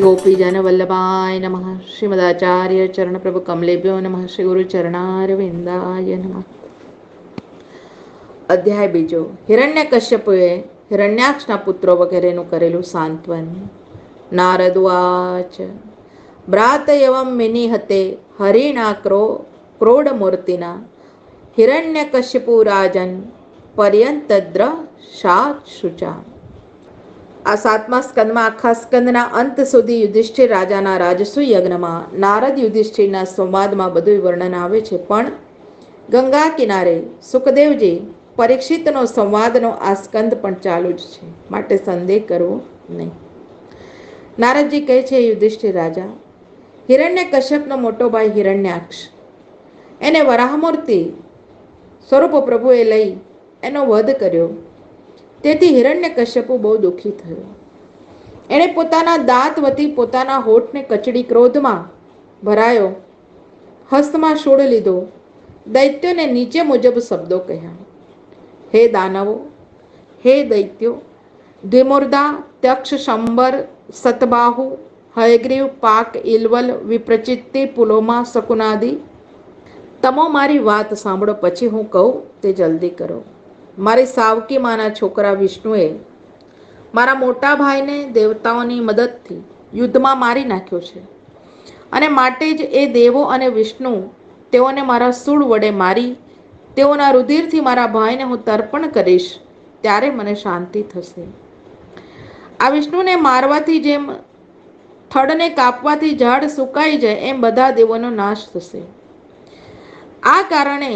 श्री गोपीजन वल्लभाय नमः। श्रीमदाचार्य चरण प्रभु कमलेभ्यो नमः। श्री गुरु चरणारविंदाय नमः। અધ્યાય બીજો. હિરણ્યકશ્યપુએ હિરણ્યાક્ષના પુત્રો વગેરેનું કરેલું સાંત્વન. નારદવાચ ભ્રાત એવં મિનિહતે હરિણા ક્રોડ મૂર્તિના હિરણ્યકશ્યપુ રાજન પર્યંતદ્ર શાત શુચા. આ 7મા સ્કંદમાં આખા સ્કંદના અંત સુધી યુધિષ્ઠિર રાજાના રાજસુ યજ્ઞમાં નારદ યુધિષ્ઠિરના સંવાદમાં બધું વર્ણન આવે છે. પણ ગંગા કિનારે સુખદેવજી પરીક્ષિતનો સંવાદનો આ સ્કંદ પણ ચાલુ જ છે, માટે સંદેહ કરવો નહીં. નારદજી કહે છે, યુધિષ્ઠિર રાજા, હિરણ્યકશ્યપનો મોટો ભાઈ હિરણ્યાક્ષ, એને વરાહમૂર્તિ સ્વરૂપ પ્રભુએ લઈ એનો વધ કર્યો. તેથી હિરણ્યકશ્યપુ બહુ દુઃખી થયો. એણે પોતાના દાંત વતી પોતાના હોઠને કચડી ક્રોધમાં ભરાયો, હસ્તમાં શૂળ લીધો, દૈત્યોને નીચે મુજબ શબ્દો કહ્યા. હે દાનવો, હે દૈત્યો, દ્વિમૂર્ધા, ત્યક્ષ, શંબર, સતબાહુ, હયગ્રીવ, પાક, ઇલવલ, વિપ્રચિત્તિ, પુલોમા, શકુનાદિ, તમો મારી વાત સાંભળો, પછી હું કહું તે જલ્દી કરો. મારી સાવકી માના છોકરા વિષ્ણુએ મારા મોટા ભાઈને દેવતાઓની મદદથી યુદ્ધમાં મારી નાખ્યો છે, અને માટે જ એ દેવો અને વિષ્ણુ તેઓને મારા શૂળ વડે મારી તેઓના રુધિરથી મારા ભાઈને હું તર્પણ કરીશ, ત્યારે મને શાંતિ થશે. આ વિષ્ણુને મારવાથી જેમ થડને કાપવાથી ઝાડ સુકાઈ જાય, એમ બધા દેવોનો નાશ થશે. આ કારણે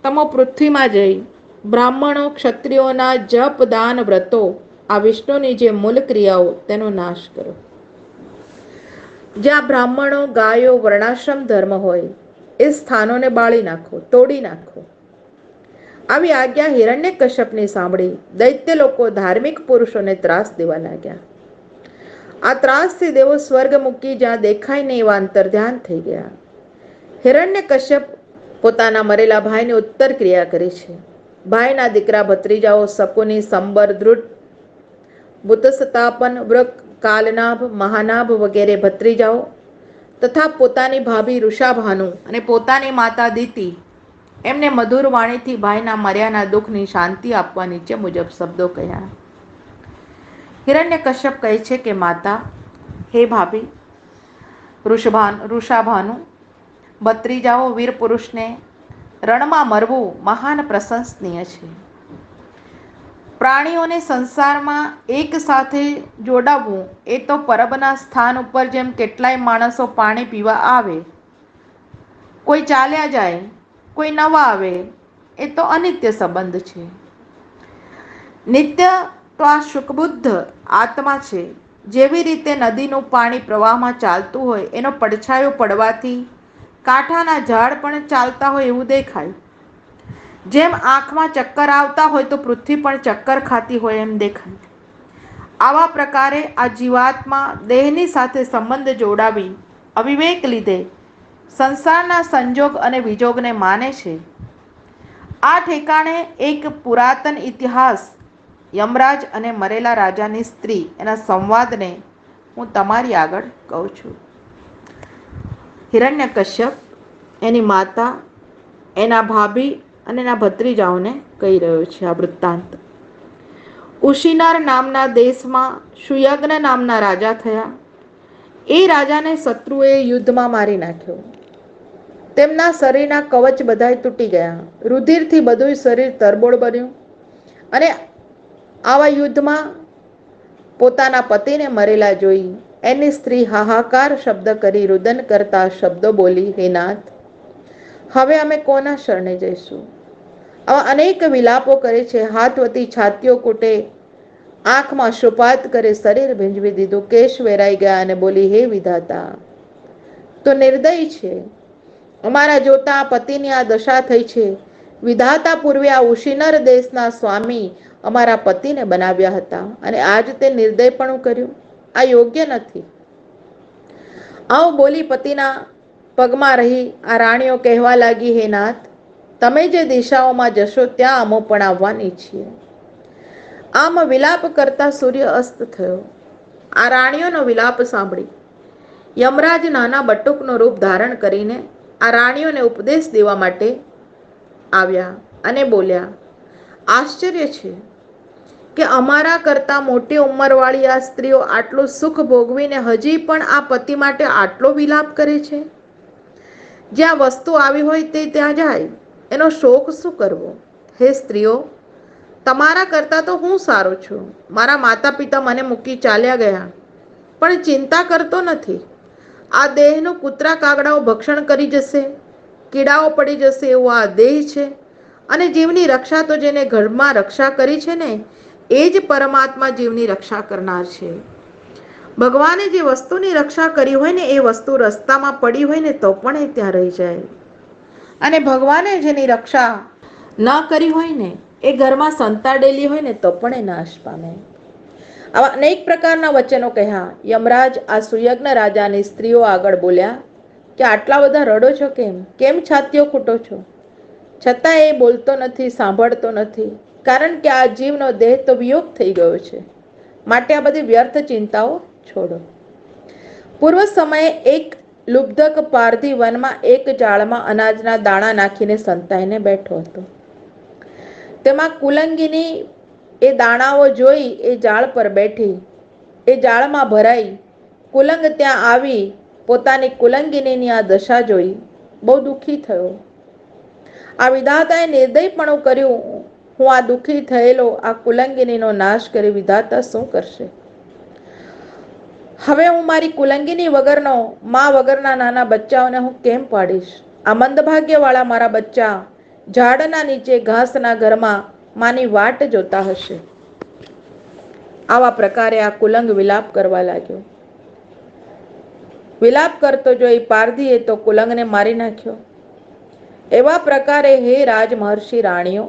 તમો પૃથ્વીમાં જઈ બ્રાહ્મણો ક્ષત્રિયોના જપ દાન વ્રતો, આ વિષ્ણુની જે મૂળ ક્રિયાઓ, તેનો નાશ કરો. જ્યાં બ્રાહ્મણો, ગાયો, વર્ણાશ્રમ ધર્મ હોય એ સ્થાનોને બાળી નાખો, તોડી નાખો. આવી આજ્ઞા હિરણ્યકશ્યપની સાંભળી દૈત્ય લોકો ધાર્મિક પુરુષોને ત્રાસ દેવા લાગ્યા. આ ત્રાસથી દેવો સ્વર્ગ મૂકી જ્યાં દેખાય નહીં એવા અંતર્ધ્યાન થઈ ગયા. હિરણ્યકશ્યપ પોતાના મરેલા ભાઈને ઉત્તર ક્રિયા કરી છે. ભાઈના દીકરા ભત્રીજાઓ શકુની, સંબર, ધ્રુટ, બુતસતાપન, વૃક, કાલનાભ, મહાનાભ વગેરે ભત્રીજાઓ તથા પોતાની ભાભી ઋષાભાનુ અને પોતાની માતા દિતિ એમને મધુર વાણીથી ભાઈના મર્યાના દુઃખની શાંતિ આપવા નીચે મુજબ શબ્દો કહ્યા. હિરણ્યકશ્યપ કહે છે કે માતા, હે ભાભી ઋષાભાનુ, ભત્રીજાઓ, વીર પુરુષને રણમાં મરવું મહાન પ્રશંસનીય છે. પ્રાણીઓને સંસારમાં એક સાથે જોડાવવું એ તો પરબના સ્થાન ઉપર જેમ કેટલાય માણસો પાણી પીવા આવે, કોઈ ચાલ્યા જાય, કોઈ નવા આવે, એ તો અનિત્ય સંબંધ છે. નિત્ય તો આ સુખબુદ્ધ આત્મા છે. જેવી રીતે નદીનું પાણી પ્રવાહમાં ચાલતું હોય, એનો પડછાયો પડવાથી કાંઠાના ઝાડ પણ ચાલતા હોય એવું દેખાય. જેમ આંખમાં ચક્કર આવતા હોય તો પૃથ્વી પણ ચક્કર ખાતી હોય એમ દેખાય. આવા પ્રકારે આ જીવાત્મા દેહની સાથે સંબંધ જોડાવી અવિવેક લીધે સંસારના સંજોગ અને વિજોગને માને છે. આ ઠેકાણે એક પુરાતન ઇતિહાસ, યમરાજ અને મરેલા રાજાની સ્ત્રી, એના સંવાદને હું તમારી આગળ કહું છું. હિરણ્યકશ્યપ એની માતા, એના ભાભી અને એના ભત્રીજાઓને કહી રહ્યો છે આ વૃત્તાંત. ઉશીનાર નામના દેશમાં સુયજ્ઞ નામના રાજા થયા. એ રાજાને શત્રુએ યુદ્ધમાં મારી નાખ્યો. તેમના શરીરના કવચ બધાય તૂટી ગયા, રુધિરથી બધું શરીર તરબોળ બન્યું, અને આવા યુદ્ધમાં પોતાના પતિને મરેલા જોઈ એની સ્ત્રી હાહાકાર શબ્દ કરી રુદન કરતા શબ્દો બોલી, હે નાથ, હવે અમે કોના શરણે જઈશું? આવા અનેક વિલાપો કરે છે. હાથ વતી છાતીઓ કૂટે, આંખમાં શુપાત કરે, શરીર ભીંજવી દીધું, કેશ વેરાઈ ગયા અને બોલી, હે વિધાતા, તો નિર્દય છે. અમારા જોતા પતિની આ દશા થઈ છે. વિધાતા પૂર્વે આ ઉશીનર દેશના સ્વામી અમારા પતિને બનાવ્યા હતા, અને આજ તે નિર્દયપણું કર્યું. આ યોગ્ય નથી. આવું બોલી પતિના પગમાં રહી આ રાણીઓ કહેવા લાગી, હે નાથ, તમે જે દિશાઓમાં જશો ત્યાં અમો પણ આવવાની છીએ. આમ વિલાપ કરતા સૂર્ય અસ્ત થયો. આ રાણીઓનો વિલાપ સાંભળી યમરાજ નાના બટુકનું રૂપ ધારણ કરીને આ રાણીઓને ઉપદેશ દેવા માટે આવ્યા અને બોલ્યા, આશ્ચર્ય છે કે અમારા કરતાં મોટી ઉંમરવાળી આ સ્ત્રીઓ આટલું સુખ ભોગવીને હજી પણ આ પતિ માટે આટલો વિલાપ કરે છે. જ્યાં વસ્તુ આવી હોય તે ત્યાં જાય, એનો શોક શું કરવો? હે સ્ત્રીઓ, તમારા કરતાં તો હું સારો છું. મારા માતા પિતા મને મૂકી ચાલ્યા ગયા, પણ ચિંતા કરતો નથી. આ દેહનું કૂતરા કાગડાઓ ભક્ષણ કરી જશે, કીડાઓ પડી જશે એવો આ દેહ છે, અને જીવની રક્ષા તો જેને ઘરમાં રક્ષા કરી છે ને એ જ પરમાત્મા જીવની રક્ષા કરનાર છે. ભગવાને જે વસ્તુની રક્ષા કરી હોય ને એ વસ્તુ રસ્તામાં પડી હોય ને તો પણ એ ત્યાં રહી જાય, અને ભગવાને જેની રક્ષા ન કરી હોય ને એ ઘરમાં સંતાડેલી હોય ને તો પણ એ નાશ પામે. આવા અનેક પ્રકારના વચનો કહ્યા. યમરાજ આ સુયજ્ઞ રાજાની સ્ત્રીઓ આગળ બોલ્યા કે આટલા બધા રડો છો કેમ? કેમ છાતીઓ કૂટો છો? છતાં એ બોલતો નથી, સાંભળતો નથી, કારણ કે આ જીવનો દેહ તો વિયોગ થઈ ગયો છે. માટે આ બધી વ્યર્થ ચિંતાઓ છોડો. પૂર્વ સમયે એક લુબ્ધક પારધી વનમાં એક જાળમાં અનાજના દાણા નાખીને સંતાઈને બેઠો હતો. તેમાં કુલંગીની એ દાણાઓ જોઈ એ જાળ પર બેઠી. એ જાળમાં ભરાઈ. કુલંગ ત્યાં આવી પોતાની કુલંગીનીની આ દશા જોઈ બહુ દુઃખી થયો. આ વિધાતાએ નિર્દયપણું કર્યું. હું આ દુઃખી થયેલો આ કુલંગીનીનો નાશ કરી વિધાતા શું કરશે? હવે હું મારી કુલંગીની વગરનો મા વગરના નાના બચ્ચાઓને હું કેમ પાડીશ? આ મંદભાગ્યવાળા મારા બચ્ચા ઝાડના નીચે ઘાસના ઘરમાં માની વાટ જોતા હશે. આવા પ્રકારે આ કુલંગ વિલાપ કરવા લાગ્યો. વિલાપ કરતો જોઈ પારધીએ તો કુલંગને મારી નાખ્યો. એવા પ્રકારે હે રાજ મહર્ષિ રાણીઓ,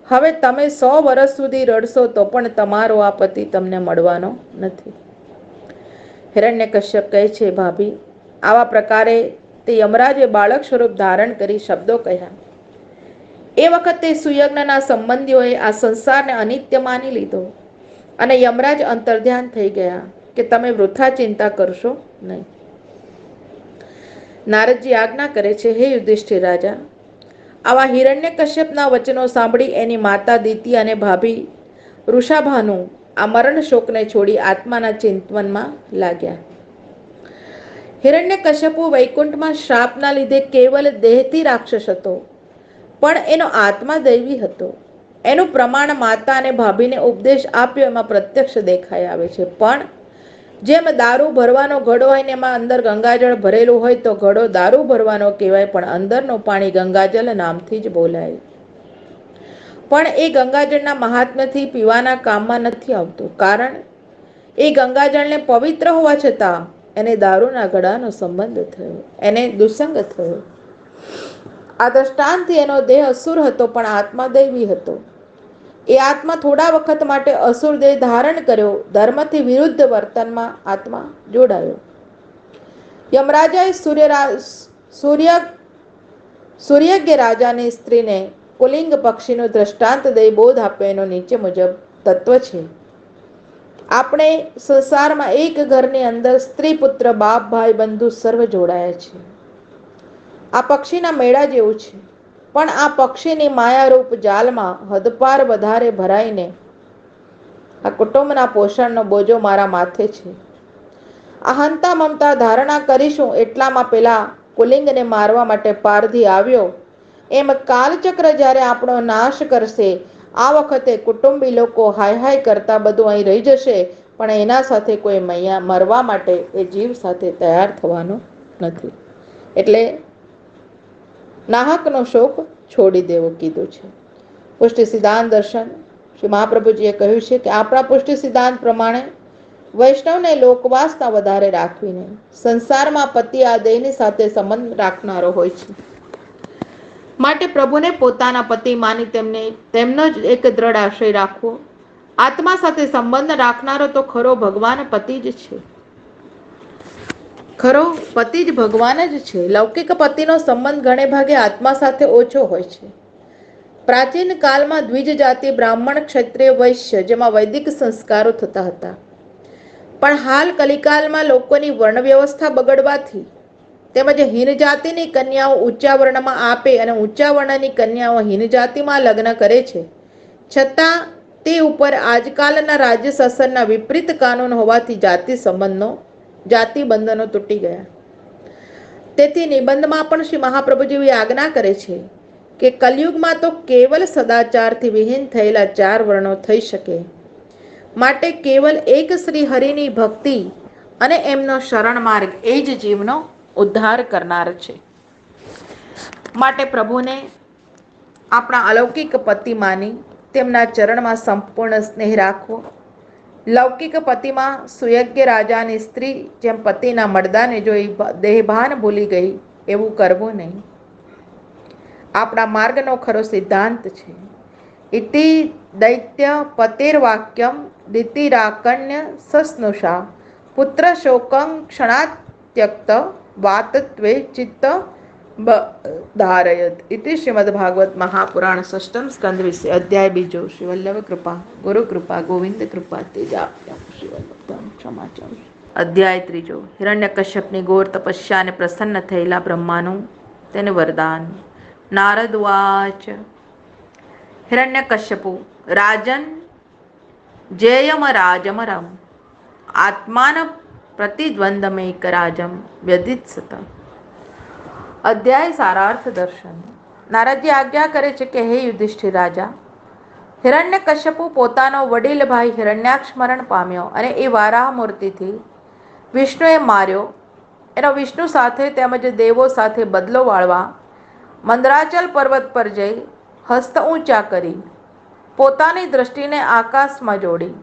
હવે તમે 100 વર્ષ સુધી રડશો તો પણ તમારો આ પતિ તમને મળવાનો નથી. હિરણ્યકશ્યપ કહે છે, ભાભી, આવા પ્રકારે તે યમરાજે બાળક સ્વરૂપ ધારણ કરી શબ્દો કહ્યા. એ વખતે સુયજ્ઞના સંબંધીઓએ આ સંસારને અનિત્ય માની લીધો અને યમરાજ અંતર્ધ્યાન થઈ ગયા કે તમે વૃથા ચિંતા કરશો નહીં. નારદજી આજ્ઞા કરે છે, હે યુધિષ્ઠિર રાજા, આવા હિરણ્યકશ્યપના વચનો સાંભળી એની માતા દિતિ અને ભાભી વૃષાભાનુ આ મરણ શોકને છોડી આત્માના ચિંતવનમાં લાગ્યા. હિરણ્યકશ્યપુ વૈકુંઠમાં શ્રાપના લીધે કેવલ દેહથી રાક્ષસ હતો, પણ એનો આત્મા દૈવી હતો. એનું પ્રમાણ માતા અને ભાભીને ઉપદેશ આપ્યો એમાં પ્રત્યક્ષ દેખાઈ આવે છે. પણ જેમ દારૂ ભરવાનો ઘડો હોય ને એમાં અંદર ગંગાજળ ભરેલું હોય તો ઘડો દારૂ ભરવાનો કહેવાય, પણ અંદરનું પાણી ગંગાજળ નામથી જ બોલાય. પણ એ ગંગાજળના મહાત્મ્યથી પીવાના કામમાં નથી આવતું, કારણ એ ગંગાજળને પવિત્ર હોવા છતાં એને દારૂના ઘડાનો સંબંધ થયો, એને દુસંગ થયો. આ દ્રષ્ટાંતથી એનો દેહ અસુર હતો પણ આત્મા દૈવી હતો. એ આત્મા થોડા વખત માટે અસુર દેહ ધારણ કર્યો, ધર્મથી વિરુદ્ધ વર્તનમાં આત્મા જોડાયો. યમરાજાએ સૂર્યજ્ઞ રાજાની સ્ત્રીને કુલિંગ પક્ષીનું દ્રષ્ટાંત દઈ બોધ આપ્યો. એનો નીચે મુજબ તત્વ છે. આપણે સંસારમાં એક ઘરની અંદર સ્ત્રી, પુત્ર, બાપ, ભાઈ, બંધુ સર્વ જોડાયા છે. આ પક્ષીના મેળા જેવું છે, પણ આ પક્ષીની માયારૂપ જાલમાં હદપાર વધારે ભરાઈને આ કુટુંબના પોષણનો બોજો મારા માથે છે. આ હંતા મમતા ધારણા કરીશું એટલામાં પેલા કુલિંગને મારવા માટે પારધી આવ્યો. એમ કાલચક્ર જ્યારે આપણો નાશ કરશે, આ વખતે કુટુંબી લોકો હાય હાય કરતા બધું અહીં રહી જશે, પણ એના સાથે કોઈ મરવા માટે એ જીવ સાથે તૈયાર થવાનો નથી. એટલે નાહકનો શોક છોડી દેવો કીધું છે. પુષ્ટિ સિદ્ધાંત દર્શન શ્રી મહાપ્રભુજીએ કહ્યું છે કે આપણા પુષ્ટિ સિદ્ધાંત પ્રમાણે વૈષ્ણવને લોકવાસના વધારે રાખવીને સંસારમાં પતિ આ દેહની સાથે સંબંધ રાખનારો હોય છે. માટે પ્રભુને પોતાના પતિ માની તેમનો જ એક દ્રઢ આશ્રય રાખવો. આત્મા સાથે સંબંધ રાખનારો તો ખરો ભગવાન પતિ જ છે. ખરો પતિ જ ભગવાન જ છે. લૌકિક પતિનો સંબંધ ઘણે ભાગે આત્મા સાથે ઓછો હોય છે. પ્રાચીન કાળમાં દ્વિજ જાતિ બ્રાહ્મણ, ક્ષત્રિય, વૈશ્ય જેમાં વૈદિક સંસ્કારો થતા હતા. પણ હાલ કલિકાલમાં લોકોની વર્ણ વ્યવસ્થા બગડવાથી તેમજ હીન જાતિની કન્યાઓ ઊંચા વર્ણમાં આપે અને ઊંચા વર્ણની કન્યાઓ હીન જાતિમાં લગ્ન કરે છે, છતાં તે ઉપર આજકાલના રાજ્ય શાસનના વિપરીત કાનૂન હોવાથી જાતિ બંધનો તૂટી ગયા. તેથી નિબંધમાં પણ શ્રી મહાપ્રભુજી એવી આજ્ઞા કરે છે કે કલયુગમાં તો કેવલ સદાચારથી વિહીન થયેલા 4 વર્ણો થઈ શકે. માટે કેવલ એક શ્રી હરિની ભક્તિ અને એમનો શરણ માર્ગ એ જ જીવનો ઉદ્ધાર કરનાર છે. માટે પ્રભુને આપણા અલૌકિક પતિ માની તેમના ચરણમાં સંપૂર્ણ સ્નેહ રાખવો. લૌકિક પતિમાં સુયજ્ઞ રાજાની સ્ત્રી જેમ પતિના મર્દાને જોઈ દેહભાન ભૂલી ગઈ એવું કરવું નહીં. આપણા માર્ગનો ખરો સિદ્ધાંત છે. ઇતિ દૈત્ય પતિર્વાક્યમ દિતિરાકણ્ય સસ્નુષા પુત્ર શોકં ક્ષણાત ત્યક્ત વાતત્વે ચિત્ત ધારયત. ઇતિ શ્રીમદ ભાગવત મહાપુરાણ ષષ્ઠમ સ્કંદ વિશે અધ્યાય 2. શ્રી વલ્લભ કૃપા ગુરુ કૃપા ગોવિંદ કૃપા તેજાપ્યમ શ્રી વલ્લભ ક્ષમા ચાલુ. અધ્યાય 3. હિરણ્યકશ્યપની ઘોર તપસ્યાને પ્રસન્ન થયેલા બ્રહ્માનું તેને વરદાન. નારદ વાચ હિરણ્યકશ્યપુ રાજન જેયમ રાજમરમ આત્માન પ્રતિદ્વંદમેક રાજમ વ્યધિત્સત. અધ્યાય સારાર્થ દર્શન. નારદજી આજ્ઞા કરે છે કે હે યુધિષ્ઠિર રાજા, હિરણ્યકશ્યપુ પોતાનો વડીલ ભાઈ હિરણ્યાક્ષ મરણ પામ્યો અને એ વારાહ મૂર્તિથી વિષ્ણુએ માર્યો. એનો વિષ્ણુ સાથે તેમજ દેવો સાથે બદલો વાળવા મંદરાચલ પર્વત પર જઈ હસ્ત ઊંચા કરી પોતાની દ્રષ્ટિને આકાશમાં જોડી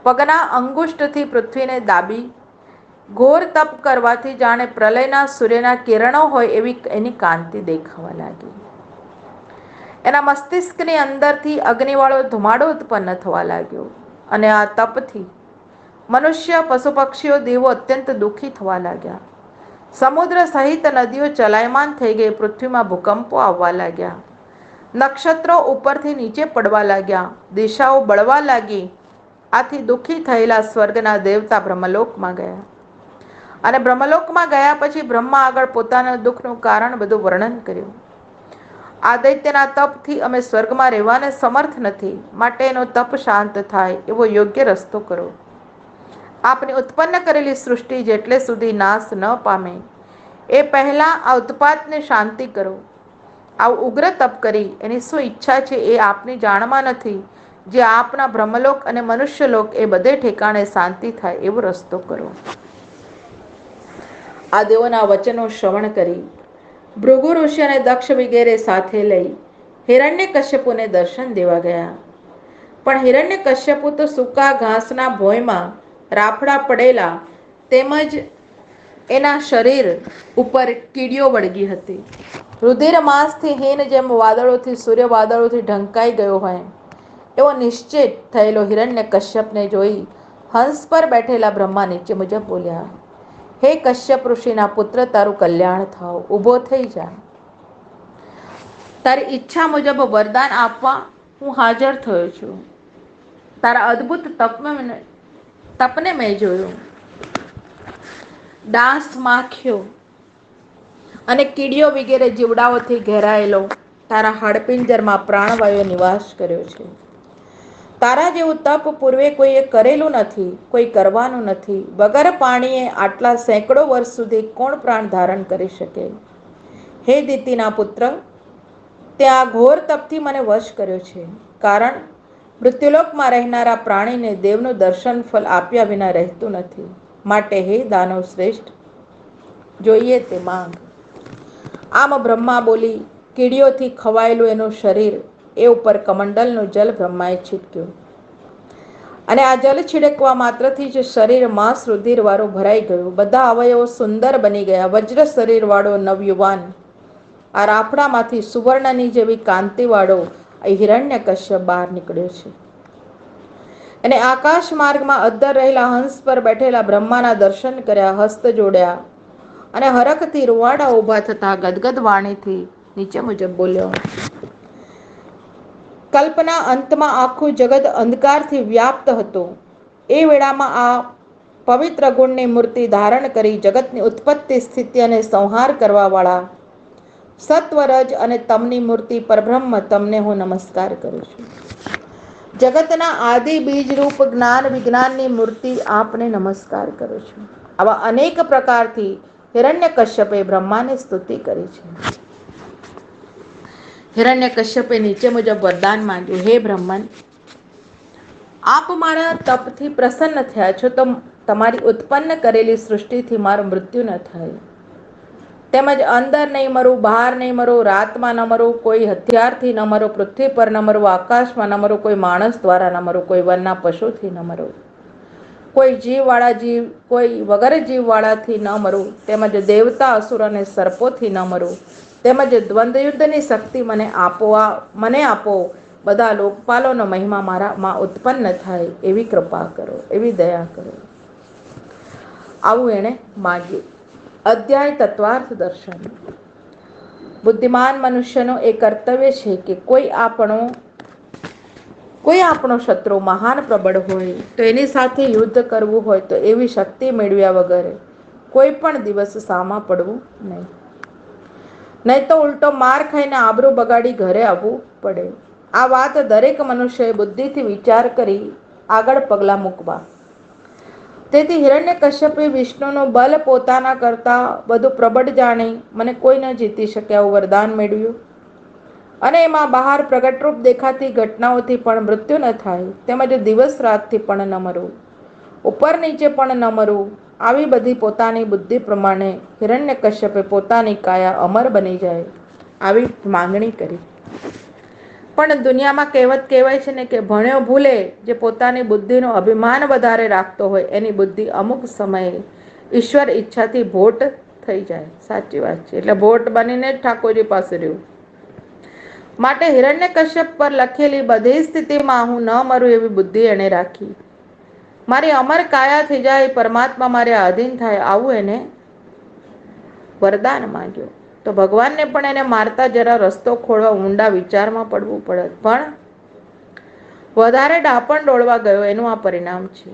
પગના અંગુષ્ઠથી પૃથ્વીને દાબી ઘોર તપ કરવાથી જાણે પ્રલયના સૂર્યના કિરણો હોય એવી એની કાંતિ દેખાવા લાગી. એના મસ્તિષ્કની અંદરથી અગ્નિવાળો ધુમાડો ઉત્પન્ન થવા લાગ્યો અને આ તપથી મનુષ્ય, પશુ પક્ષીઓ, દેવો અત્યંત દુઃખી થવા લાગ્યા. સમુદ્ર સહિત નદીઓ ચલાયમાન થઈ ગઈ. પૃથ્વીમાં ભૂકંપો આવવા લાગ્યા. નક્ષત્રો ઉપરથી નીચે પડવા લાગ્યા. દિશાઓ બળવા લાગી. આથી દુઃખી થયેલા સ્વર્ગના દેવતા બ્રહ્મલોકમાં ગયા અને બ્રહ્મલોકમાં ગયા પછી બ્રહ્મા આગળ પોતાના દુઃખનું કારણ બધું વર્ણન કર્યું. આ દૈત્યના તપથી અમે સ્વર્ગમાં રહેવાને સમર્થ નથી, માટે એનો તપ શાંત થાય એવો યોગ્ય રસ્તો કરો. આપની ઉત્પન્ન કરેલી સૃષ્ટિ જેટલે સુધી નાશ ન પામે એ પહેલા આ ઉત્પાતને શાંતિ કરો. આવું ઉગ્ર તપ કરી એની શું ઈચ્છા છે એ આપની જાણમાં નથી. જે આપના બ્રહ્મલોક અને મનુષ્યલોક એ બધે ઠેકાણે શાંતિ થાય એવો રસ્તો કરો. આ દેવોના વચનો શ્રવણ કરી ભૃગુ ઋષિ અને દક્ષ વગેરે સાથે લઈ હિરણ્યકશ્યપુને દર્શન દેવા ગયા. પણ હિરણ્યકશ્યપુ તો સૂકા ઘાસના ભોંયમાં રાફડા પડેલા તેમજ એના શરીર ઉપર કીડીઓ વળગી હતી. રુધિર માંસથી હીન જેમ વાદળોથી સૂર્ય વાદળોથી ઢંકાઈ ગયો હોય એવો નિશ્ચિત થયેલો હિરણ્યકશ્યપને જોઈ હંસ પર બેઠેલા બ્રહ્મા નીચે મુજબ બોલ્યા, હે કશ્યપ ઋષિના પુત્ર, તારું કલ્યાણ થાવ, ઊભો થઈ જા. તારી ઈચ્છા મુજબ વરદાન આપવા હું હાજર થયો છું. તારા અદ્ભુત તપને મેં જોયું. ડાંસ, માખીઓ અને કીડીઓ વગેરે જીવડાઓથી ઘેરાયેલો તારા હાડપિંજરમાં પ્રાણવાયુએ નિવાસ કર્યો છે. તારા જેવું તપ પૂર્વે કોઈએ કરેલું નથી, કોઈ કરવાનું નથી. વગર પાણીએ આટલા સેંકડો વર્ષ સુધી કોણ પ્રાણ ધારણ કરી શકે? હે દિતિના પુત્ર, તે આ ઘોર તપથી મને વશ કર્યો છે. કારણ મૃત્યુલોકમાં રહેનારા પ્રાણીને દેવનું દર્શન ફલ આપ્યા વિના રહેતું નથી. માટે હે દાનવ શ્રેષ્ઠ, જોઈએ તે માંગ. આમ બ્રહ્મા બોલી કીડીઓથી ખવાયેલું એનું શરીર એ ઉપર કમંડલનું જલ બ્રહ્માએ છિટક્યું અને આ જલ છિડકવા માત્રથી જ શરીર માંસ રુધિર વાળું ભરાઈ ગયું. બધા અવયવો સુંદર બની ગયા. વજ્ર શરીર વાળો નવયુવાન આ રાફડામાંથી સુવર્ણની જેવી કાંતિવાળો હિરણ્યકશ્યપ બહાર નીકળ્યો છે. અને આકાશ માર્ગમાં અદ્ધર રહેલા હંસ પર બેઠેલા બ્રહ્માના દર્શન કર્યા, હસ્ત જોડ્યા અને હરખથી રૂવાડા ઊભા થતા ગદગદ વાણીથી નીચે મુજબ બોલ્યો, કલ્પના અંતમાં આખું જગત અંધકારથી વ્યાપ્ત હતું. એ વેળામાં આ પવિત્ર ગુણની મૂર્તિ ધારણ કરી જગતની ઉત્પત્તિ સ્થિતિ અને સંહાર કરવાવાળા સત્વરજ અને તમની મૂર્તિ પરબ્રહ્મ તમને હું નમસ્કાર કરું છું. જગતના આદિ બીજ રૂપ જ્ઞાન વિજ્ઞાનની મૂર્તિ આપને નમસ્કાર કરું છું. આવા અનેક પ્રકારથી હિરણ્યકશ્યપે બ્રહ્માને સ્તુતિ કરી છે. હિરણ્યકશ્યપે નીચે મુજબ વરદાન માંગ્યું, હે બ્રહ્મન, આપ મારા તપથી પ્રસન્ન થયા છો તો તમારી ઉત્પન્ન કરેલી સૃષ્ટિથી મારું મૃત્યુ ન થાય, તેમજ અંદર નહીં મરું, બહાર નહીં મરું, રાતમાં ન મરું, કોઈ હથિયારથી ન મરું, પૃથ્વી પર ન મરું, આકાશમાં ન મરું, કોઈ માણસ દ્વારા ન મરું, કોઈ વનના પશુથી ન મરું, કોઈ જીવવાળા જીવ, કોઈ વગર જીવવાળાથી ન મરું, તેમજ દેવતા અસુર અને સર્પોથી ન મરું, તેમજ દ્વંદ્વયુદ્ધની શક્તિ મને આપો, બધા લોકપાલોનો મહિમા મારામાં ઉત્પન્ન થાય એવી કૃપા કરો, એવી દયા કરો. આવું એણે માગ્યું. અધ્યાય તત્વાર્થ દર્શન. બુદ્ધિમાન મનુષ્યનો એ કર્તવ્ય છે કે કોઈ આપણો શત્રુ મહાન પ્રબળ હોય તો એની સાથે યુદ્ધ કરવું હોય તો એવી શક્તિ મેળવ્યા વગર કોઈ પણ દિવસ સામા પડવું નહીં તો ઉલટો માર ખાઈને આબરૂ બગાડી ઘરે આવવું પડે. આ વાત દરેક મનુષ્યએ બુદ્ધિથી વિચાર કરી આગળ પગલાં મૂકવા. તેથી હિરણ્યકશ્યપે વિષ્ણુનું બલ પોતાના કરતા વધુ પ્રબળ જાણી મને કોઈ ન જીતી શકે આવું વરદાન મેળવ્યું, અને એમાં બહાર પ્રગટરૂપ દેખાતી ઘટનાઓથી પણ મૃત્યુ ન થાય, તેમજ દિવસ રાતથી પણ ન મરવું, ઉપર નીચે પણ ન મરવું, આવી બધી પોતાની બુદ્ધિ પ્રમાણે હિરણ્યકશ્યપે પોતાની કાયા અમર બની જાય આવી માંગણી કરી. પણ દુનિયામાં કહેવત કહેવાય છે ને કે ભણ્યો ભૂલે, જે પોતાની બુદ્ધિનો અભિમાન વધારે રાખતો હોય એની બુદ્ધિ અમુક સમયે ઈશ્વર ઈચ્છાથી ભોટ થઈ જાય. સાચી વાત છે. એટલે ભોટ બનીને જ ઠાકોરજી પાસે રહ્યું. માટે હિરણ્યકશ્યપ પર લખેલી બધી સ્થિતિમાં હું ન મરું એવી બુદ્ધિ એણે રાખી. મારી અમર કાયા થઈ જાય, પરમાત્મા મારે આધીન થાય, આવું એને વરદાન માંગ્યું. તો ભગવાનને પણ એને મારતા જરા રસ્તો ખોળવા ઊંડા વિચારમાં પડવું પડે, પણ વધારે ડાપણ ડોળવા ગયો એનું આ પરિણામ છે.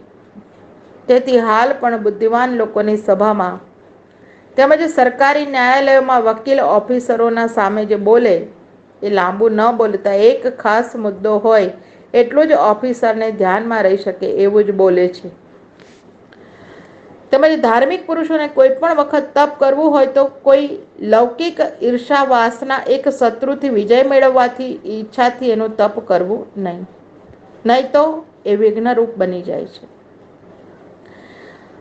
તેથી હાલ પણ બુદ્ધિમાન લોકોની સભામાં તેમજ સરકારી ન્યાયાલયોમાં વકીલ ઓફિસરોના સામે જે બોલે એ લાંબુ ન બોલતા એક ખાસ મુદ્દો હોય એટલું જ ઓફિસરને ધ્યાનમાં રહી શકે એવું જ બોલે છે. તેમજ ધાર્મિક પુરુષોને કોઈ પણ વખત તપ કરવું હોય તો કોઈ લૌકિક ઈર્ષા વાસના એક શત્રુથી વિજય મેળવવાથી ઈચ્છાથી એનું તપ કરવું નહીં તો એ વિઘ્નરૂપ બની જાય છે.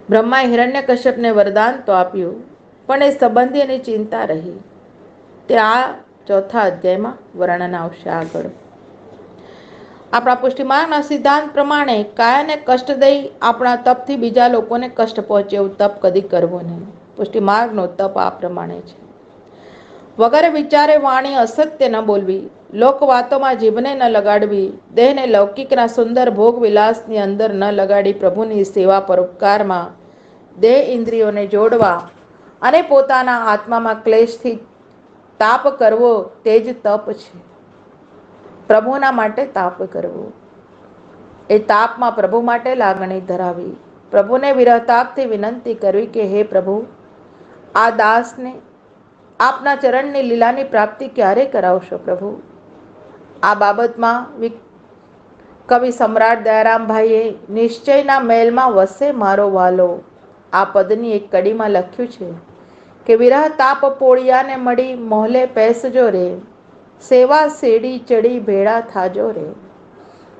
બ્રહ્માએ હિરણ્યકશ્યપને વરદાન તો આપ્યું, પણ એ સંબંધી એની ચિંતા રહી. તે આ ચોથા અધ્યાયમાં વર્ણન આવશે આગળ. આપણા પુષ્ટિમાર્ગના સિદ્ધાંત પ્રમાણે કાયાને કષ્ટ દઈ આપણા તપથી બીજા લોકોને કષ્ટ પહોંચે એવું તપ કદી કરવું નહીં. પુષ્ટિમાર્ગનો તપ આ પ્રમાણે છે. વગર વિચારે વાણી અસત્ય ન બોલવી, લોકવાતોમાં જીભને ન લગાડવી, દેહને લૌકિકના સુંદર ભોગ વિલાસની અંદર ન લગાડી પ્રભુની સેવા પરોપકારમાં દેહ ઇન્દ્રિયોને જોડવા અને પોતાના આત્મામાં ક્લેશથી તાપ કરવો તે જ તપ છે. પ્રભુના માટે તાપ કરવો, એ તાપમાં પ્રભુ માટે લાગણી ધરાવી, પ્રભુને વિરહતાપથી વિનંતી કરવી કે હે પ્રભુ, આ દાસને આપના ચરણની લીલાની પ્રાપ્તિ ક્યારે કરાવશો પ્રભુ. આ બાબતમાં કવિ સમ્રાટ દયારામભાઈએ નિશ્ચયના મહેલમાં વસે મારો વાલો આ પદની એક કડીમાં લખ્યું છે કે વિરહ તાપ પોળિયાને મળી મોહલે પેસજો રે, સેવા શેડી ચડી ભેળા થાજો રે,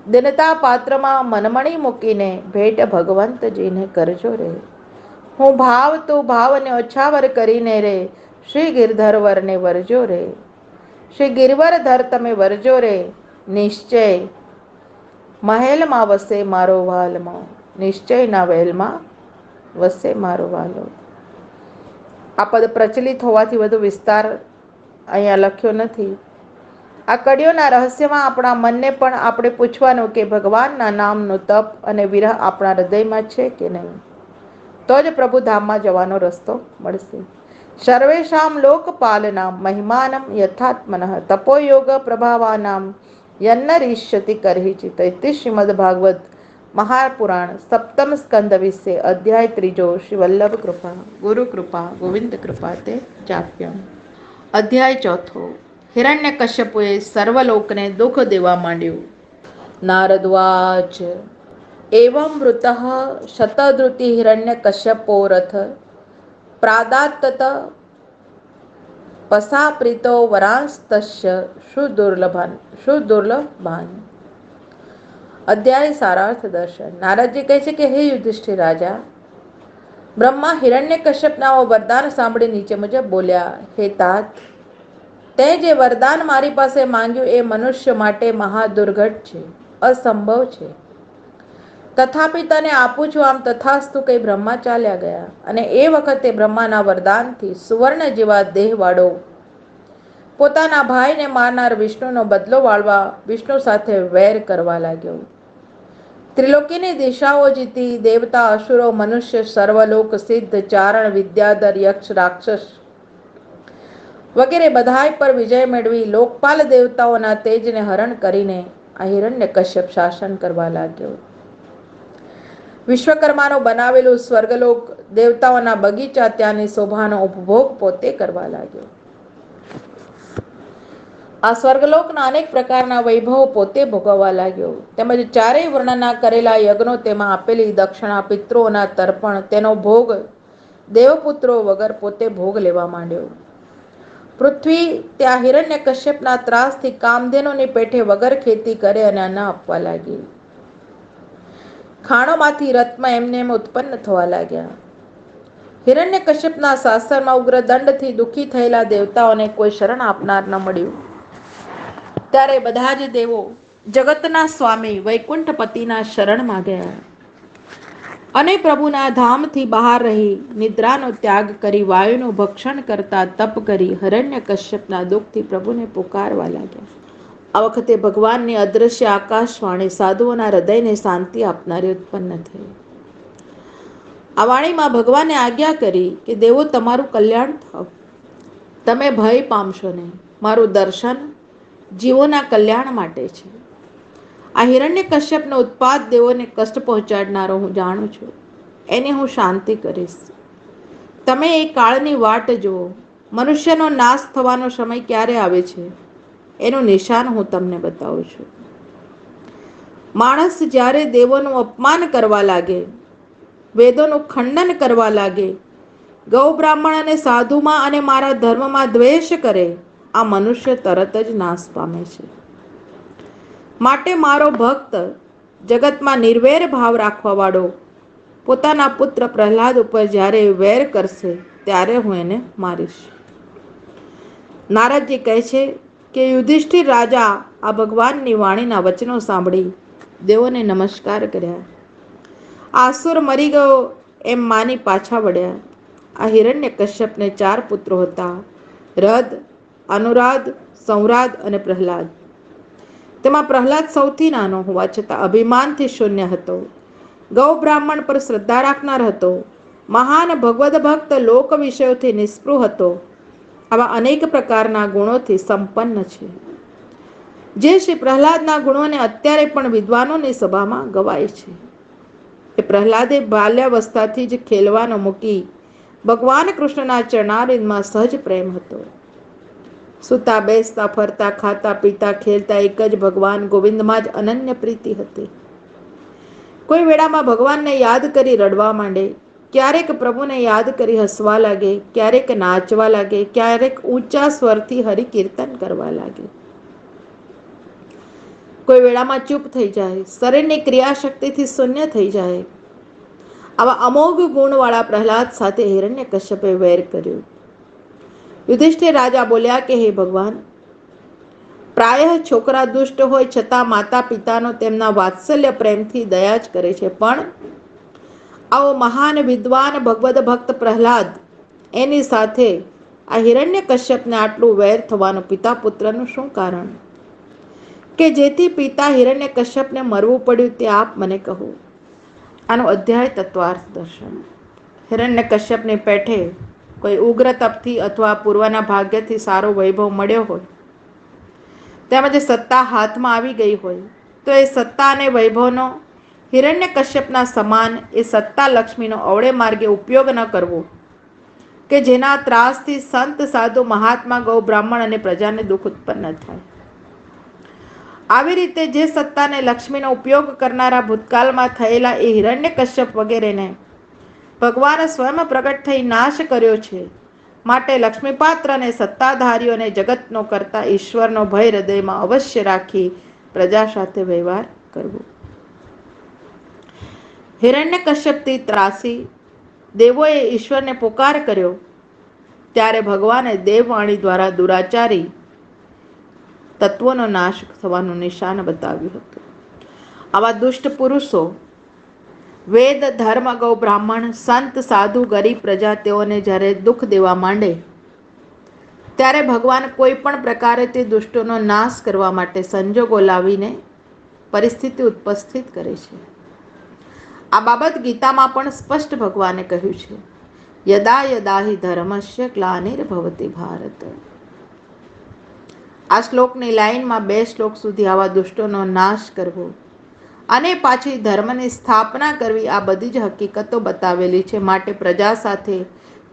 દિનતા પાત્રમાં મનમણી મૂકીને ભેટ ભગવંતજીને કરજો રે, હું ભાવ તું ભાવને ઓછાવર કરીને રે, શ્રી ગિરધરવરને વરજો રે, શ્રી ગિરવરધર તમે વરજો રે, નિશ્ચય મહેલમાં વસે મારો વાલમો, નિશ્ચયના મહેલમાં વસે મારો વાલો. આ પદ પ્રચલિત હોવાથી વધુ વિસ્તાર અહીંયા લખ્યો નથી. આ કડીઓના રહસ્યમાં આપણા મનને પણ આપણે પૂછવાનું કે ભગવાનના નામનું તપ અને વિરહ આપણા હૃદયમાં છે કે નહીં, તો જ પ્રભુધામમાં જવાનો રસ્તો મળશે. સર્વેષામ લોકપાલનામ મહિમાનમ યથાત્મનઃ તપોયોગ પ્રભાવાનામ યન્નરિષ્યતિ કરહિચિત. શ્રીમદ ભાગવત મહાપુરાણ સપ્તમ સ્કંદ વિશે અધ્યાય 3 શ્રી વલ્લભ કૃપા ગુરુ કૃપા ગોવિંદ કૃપા તે ચાપ્યમ. અધ્યાય 4. હિરણ્યકશ્યપુએ સર્વલોકને દુઃખ દેવા માંડ્યું. નારદવાચ એવં મૃતઃ શતધૃતિ હિરણ્યકશ્યપોરથ પ્રાદાતત પસાપ્રીતો વરાંસ્તસ્ય સુદુર્લભાન. અધ્યાય સારાર્થ દર્શન. નારદજી કહે છે કે હે યુધિષ્ઠિર રાજા, બ્રહ્મા હિરણ્યકશ્યપના વરદાન સાંભળી નીચે મુજબ બોલ્યા. હે તાત, તે જે વરદાન મારી પાસે માંગ્યું એ મનુષ્ય માટે મહાદુર્ઘટ છે, અસંભવ છે. તથાપિ તને આપું છું. આમ તથાસ્તુ કહી બ્રહ્મા ચાલ્યા ગયા. અને એ વખતે બ્રહ્માના વરદાનથી સુવર્ણ જેવા દેહવાળો પોતાના ભાઈને મારનાર વિષ્ણુનો બદલો વાળવા વિષ્ણુ સાથે વૈર કરવા લાગ્યો. ત્રિલોકીની દિશાઓ જીતી દેવતા, અસુરો, મનુષ્ય, સર્વલોક સિદ્ધ, ચારણ, વિદ્યાધર, યક્ષ, રાક્ષસ વગેરે બધાય પર વિજય મેળવી લોકપાલ દેવતાઓના તેજને હરણ કરીને આ હિરણ્યકશ્યપ શાસન કરવા લાગ્યો. વિશ્વકર્માનો બનાવેલું સ્વર્ગલોક, દેવતાઓના બગીચા, ત્યાંની શોભાનો ઉપભોગ પોતે કરવા લાગ્યો. આ સ્વર્ગલોકના અનેક પ્રકારના વૈભવો પોતે ભોગવવા લાગ્યો. તેમજ ચારેય વર્ણના કરેલા યજ્ઞો, તેમાં આપેલી દક્ષિણા, પિતૃઓના તર્પણ, તેનો ભોગ દેવપુત્રો વગર પોતે ભોગ લેવા માંડ્યો. પૃથ્વી ત્યાં હિરણ્યકશ્યપના ત્રાસથી કામધેનુની પેઠે વગર ખેતી કરે અને અન્ન આપવા લાગી. ખાણોમાંથી રત્ન એમને એમ ઉત્પન્ન થવા લાગ્યા. હિરણ્યકશ્યપના શાસનમાં ઉગ્ર દંડથી દુઃખી થયેલા દેવતાઓને કોઈ શરણ આપનાર ન મળ્યું. ત્યારે બધા જ દેવો જગતના સ્વામી વૈકુંઠપતિના શરણમાં ગયા અને પ્રભુના ધામથી બહાર રહી નિદ્રાનો ત્યાગ કરી વાયુનું ભક્ષણ કરતા તપ કરી હિરણ્યકશ્યપના દુઃખથી પ્રભુને પુકારવા લાગ્યા. આ વખતે ભગવાનની અદ્રશ્ય આકાશવાણી સાધુઓના હૃદયને શાંતિ આપનારી ઉત્પન્ન થઈ. આ વાણીમાં ભગવાને આજ્ઞા કરી કે દેવો, તમારું કલ્યાણ થાવ, તમે ભય પામશો નહીં. મારું દર્શન જીવોના કલ્યાણ માટે છે. આ હિરણ્યકશ્યપનો ઉત્પાત દેવોને કષ્ટ પહોંચાડનારો હું જાણું છું. એની હું શાંતિ કરીશ. તમે એ કાળની વાટ જુઓ. મનુષ્યનો નાશ થવાનો સમય ક્યારે આવે છે એનું નિશાન હું તમને બતાવું છું. માણસ જ્યારે દેવોનું અપમાન કરવા લાગે, વેદોનું ખંડન કરવા લાગે, ગૌ બ્રાહ્મણ અને સાધુમાં અને મારા ધર્મમાં દ્વેષ કરે, આ મનુષ્ય તરત જ નાશ પામે છે. માટે મારો ભક્ત જગતમાં નિર્વેર ભાવ રાખવા વાળો પોતાના પુત્ર પ્રહલાદ ઉપર જ્યારે વેર કરશે ત્યારે હું એને મારીશ. નારદજી કહે છે કે યુધિષ્ઠિર રાજા આ ભગવાનની વાણીના વચનો સાંભળી દેવોને નમસ્કાર કર્યા. આસુર મરી ગયો એમ માની પાછા વળ્યા. આ હિરણ્યકશ્યપને 4 પુત્રો હતા: રદ, અનુરાધ, સંરાદ અને પ્રહલાદ. તેમાં પ્રહલાદ સૌથી નાનો હોવા છતાં અભિમાનથી શૂન્ય હતો. ગૌ બ્રાહ્મણ પર શ્રદ્ધા રાખનાર હતો. મહાન ભગવદ ભક્ત, લોક વિષયોથી નિસ્પૃહ હતો. આવા અનેક પ્રકારના ગુણોથી સંપન્ન છે. જે શ્રી પ્રહલાદના ગુણોને અત્યારે પણ વિદ્વાનોની સભામાં ગવાય છે. એ પ્રહલાદે બાલ્યાવસ્થાથી જ ખેલવાનો મૂકી ભગવાન કૃષ્ણના ચરણારવિંદમાં સહજ પ્રેમ હતો. સૂતા, બેસતા, ફરતા, ખાતા, પીતા, ખેલતા એક જ ભગવાન ગોવિંદમાં જ અનન્ય પ્રીતિ હતી. કોઈ વેળામાં ભગવાનને યાદ કરી રડવા માંડે, ક્યારેક પ્રભુને યાદ કરી હસવા લાગે, ક્યારેક નાચવા લાગે, ક્યારેક ઊંચા સ્વરથી હરિકીર્તન કરવા લાગે. કોઈ વેળામાં ચૂપ થઈ જાય, શરીરની ક્રિયાશક્તિથી શૂન્ય થઈ જાય. આવા અમોઘ ગુણવાળા પ્રહલાદ સાથે હિરણ્યકશ્યપે વૈર કર્યું. યુધિષ્ઠિર રાજા બોલ્યા કે હે ભગવાન, પ્રાયઃ છોકરા દુષ્ટ હોય છતાં માતા પિતાનો તેમના વાત્સલ્ય પ્રેમથી દયા જ કરે છે. પણ આવો મહાન વિદ્વાન ભગવદ ભક્ત પ્રહલાદ, એની સાથે આ હિરણ્યકશ્યપને આટલું વૈર થવાનું પિતા પુત્રનું શું કારણ કે જેથી પિતા હિરણ્યકશ્યપને મરવું પડ્યું તે આપ મને કહો. આનો અધ્યાય તત્વાર્થ દર્શન. હિરણ્યકશ્યપની પેઠે કોઈ ઉગ્ર તપથી અથવા પૂર્વના ભાગ્યથી સારો વૈભવ મળ્યો હોય, તેમજ સત્તા હાથમાં આવી ગઈ હોય, તો એ સત્તા અને વૈભવનો હિરણ્યકશ્યપના સમાન એ સત્તા લક્ષ્મીનો અવળે માર્ગે ઉપયોગ ન કરવો કે જેના ત્રાસથી સંત સાધુ મહાત્મા ગૌ બ્રાહ્મણ અને પ્રજાને દુઃખ ઉત્પન્ન થાય. આવી રીતે જે સત્તાને લક્ષ્મીનો ઉપયોગ કરનારા ભૂતકાળમાં થયેલા એ હિરણ્યકશ્યપ વગેરેને ભગવાન સ્વયં પ્રગટ થઈ નાશ કર્યો છે. માટે લક્ષ્મીપાત્ર અને સત્તાધારીઓને જગતનો કરતા ઈશ્વરનો ભય હૃદયમાં અવશ્ય રાખી પ્રજા સાથે વ્યવહાર કરવો. હિરણ્યકશ્યપથી ત્રાસી દેવોએ ઈશ્વરને પોકાર કર્યો ત્યારે ભગવાને દેવવાણી દ્વારા દુરાચારી તત્વોનો નાશ થવાનું નિશાન બતાવ્યું હતું. આવા દુષ્ટ પુરુષો વેદ ધર્મ ગૌ બ્રાહ્મણ સંત સાધુ ગરીબ પ્રજા તેઓને જ્યારે દુઃખ દેવા માંડે ત્યારે ભગવાન કોઈ પણ પ્રકારે તે દુષ્ટોનો નાશ કરવા માટે સંજોગો લાવીને પરિસ્થિતિ ઉપસ્થિત કરે છે. આ બાબત ગીતામાં પણ સ્પષ્ટ ભગવાને કહ્યું છે, યદા યદા હિ ધર્મસ્ય ગ્લાનિર્ભવતિ ભારત. આ શ્લોકની લાઈનમાં 2 શ્લોક સુધી આવા દુષ્ટોનો નાશ કરવો અને પાછી ધર્મની સ્થાપના કરવી આ બધી જ હકીકતો બતાવેલી છે. માટે પ્રજા સાથે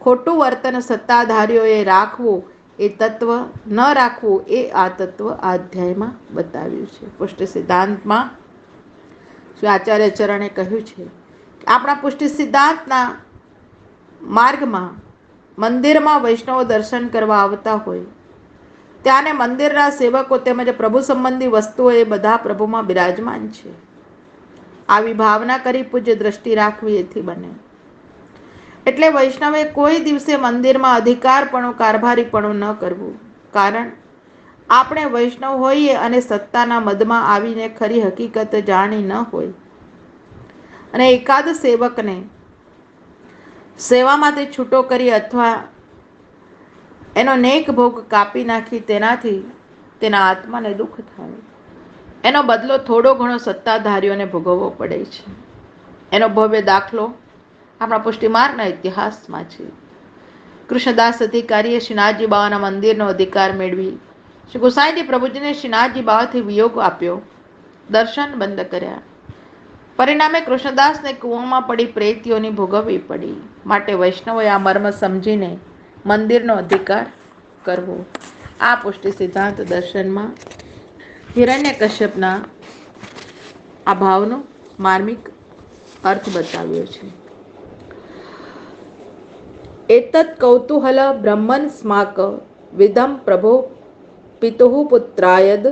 ખોટું વર્તન સત્તાધારીઓએ રાખવું એ તત્વ ન રાખવું એ આ તત્વ આ અધ્યાયમાં બતાવ્યું છે. પુષ્ટિ સિદ્ધાંતમાં શ્રી આચાર્ય ચરણે કહ્યું છે કે આપણા પુષ્ટિ સિદ્ધાંતના માર્ગમાં મંદિરમાં વૈષ્ણવો દર્શન કરવા આવતા હોય ત્યાંને મંદિરના સેવકો તેમજ પ્રભુ સંબંધી વસ્તુઓ એ બધા પ્રભુમાં બિરાજમાન છે. આવી ભાવના કરી પૂજ્ય દ્રષ્ટિ રાખવી એથી બને. એટલે વૈષ્ણવે કોઈ દિવસે મંદિરમાં અધિકારપણું કારભારીપણું ન કરવું. કારણ આપણે વૈષ્ણવ હોઈએ અને સત્તાના મદમાં આવીને ખરી હકીકત જાણી ન હોય અને એકાદ સેવકને સેવામાંથી છૂટો કરી અથવા એનો નેક ભોગ કાપી નાખી તેનાથી તેના આત્માને દુઃખ થાય. એનો બદલો થોડો ઘણો સત્તાધારીઓને ભોગવવો પડે છે. એનો ભવ્ય દાખલો આપણા પુષ્ટિમાર્ગના ઇતિહાસમાં છે. કૃષ્ણદાસ અધિકારીએ શ્રીનાથજી બાવાના મંદિરનો અધિકાર મેળવી શ્રી ગોસાઈજી પ્રભુજીને શ્રીનાથજી બાવાથી વિયોગ આપ્યો, દર્શન બંધ કર્યા. પરિણામે કૃષ્ણદાસને કૂવામાં પડી પ્રેતીઓની ભોગવવી પડી. માટે વૈષ્ણવોએ આ મર્મ સમજીને મંદિરનો અધિકાર કરવો. આ પુષ્ટિ સિદ્ધાંત દર્શનમાં હિરણ્યકશ્યપના આ ભાવનો માર્મિક અર્થ બતાવ્યો છે. એતત કૌતૂહલ બ્રહ્મન સ્માક વિધમ પ્રભો પિતુઃ પુત્રાયદ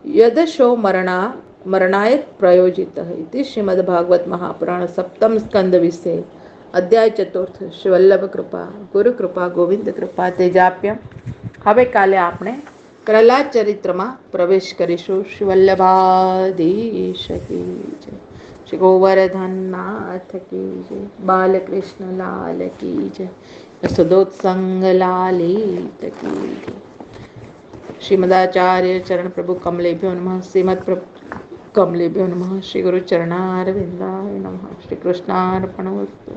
યદશો મરણાય પ્રયોજિત ઇતિ શ્રીમદ ભાગવત મહાપુરાણ સપ્તમ સ્કંદ વિશે અધ્યાય 4 શ્રી વલ્લભ કૃપા ગુરુ કૃપા ગોવિંદ કૃપા તેજાપ્ય. હવે કાલે આપણે પ્રહલાદ ચરિત્રમાં પ્રવેશ કરીશું. શ્રી વલ્લભાધીશ કી જય, શ્રી ગોવર્ધનનાથ કી જય, બાલકૃષ્ણ લાલ કી જય, યશોદોત્સંગ લાલિત કી જય. શ્રીમદાચાર્ય ચરણ પ્રભુ કમલેભ્યો નમઃ. શ્રીમદ પ્રભુ કમલેભ્યો નમઃ. શ્રી ગુરુ ચરણારવિંદાય નમઃ. શ્રી કૃષ્ણાર્પણમસ્તુ.